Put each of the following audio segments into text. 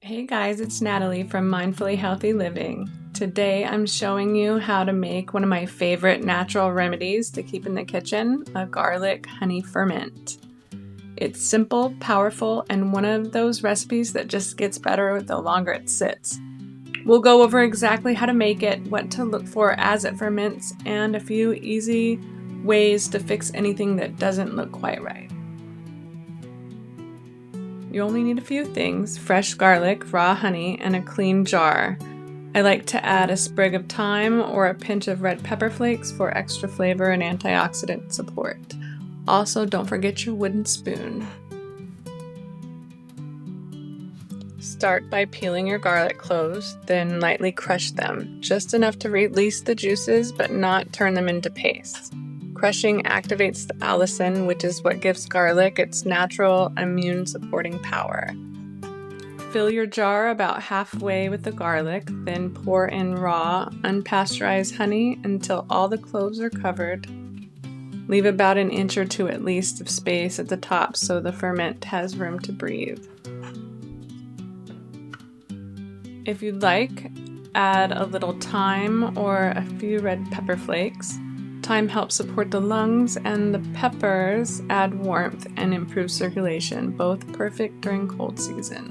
Hey guys, it's Natalie from Mindfully Healthy Living. Today I'm showing you how to make one of my favorite natural remedies to keep in the kitchen, a garlic honey ferment. It's simple, powerful, and one of those recipes that just gets better the longer it sits. We'll go over exactly how to make it, what to look for as it ferments, and a few easy ways to fix anything that doesn't look quite right. You only need a few things: fresh garlic, raw honey, and a clean jar. I like to add a sprig of thyme or a pinch of red pepper flakes for extra flavor and antioxidant support. Also, don't forget your wooden spoon. Start by peeling your garlic cloves, then lightly crush them, just enough to release the juices but not turn them into paste. Crushing activates the allicin, which is what gives garlic its natural immune-supporting power. Fill your jar about halfway with the garlic, then pour in raw, unpasteurized honey until all the cloves are covered. Leave about an inch or two at least of space at the top so the ferment has room to breathe. If you'd like, add a little thyme or a few red pepper flakes. Thyme helps support the lungs, and the peppers add warmth and improve circulation, both perfect during cold season.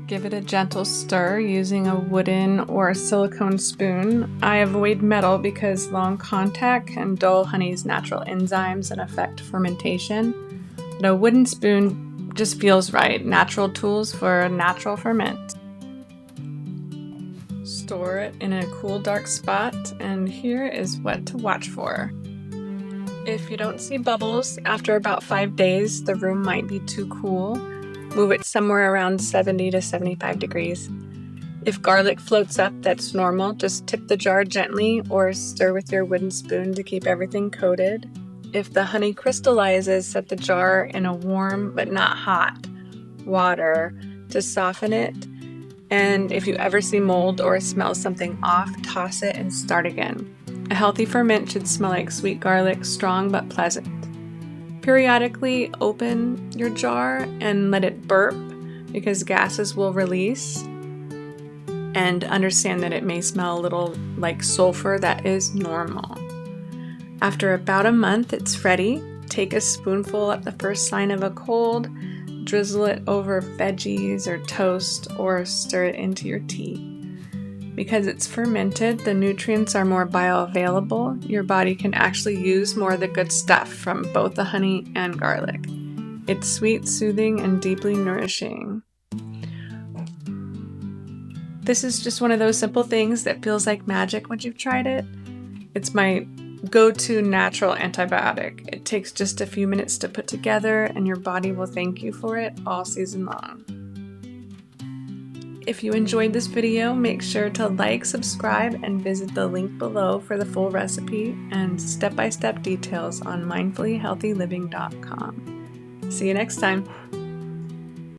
Give it a gentle stir using a wooden or silicone spoon. I avoid metal because long contact can dull honey's natural enzymes and affect fermentation, but a wooden spoon just feels right. Natural tools for a natural ferment. Store it in a cool, dark spot, and here is what to watch for. If you don't see bubbles after about 5 days, the room might be too cool. Move it somewhere around 70 to 75 degrees. If garlic floats up, that's normal. Just tip the jar gently or stir with your wooden spoon to keep everything coated. If the honey crystallizes, set the jar in a warm but not hot water to soften it. And if you ever see mold or smell something off, toss it and start again. A healthy ferment should smell like sweet garlic, strong but pleasant. Periodically open your jar and let it burp because gases will release. And understand that it may smell a little like sulfur. That is normal. After about a month, it's ready. Take a spoonful at the first sign of a cold. Drizzle it over veggies or toast, or stir it into your tea. Because it's fermented, the nutrients are more bioavailable. Your body can actually use more of the good stuff from both the honey and garlic. It's sweet, soothing, and deeply nourishing. This is just one of those simple things that feels like magic once you've tried it. It's my go-to natural antibiotic. It takes just a few minutes to put together, and your body will thank you for it all season long. If you enjoyed this video, make sure to like, subscribe, and visit the link below for the full recipe and step-by-step details on mindfullyhealthyliving.com. See you next time.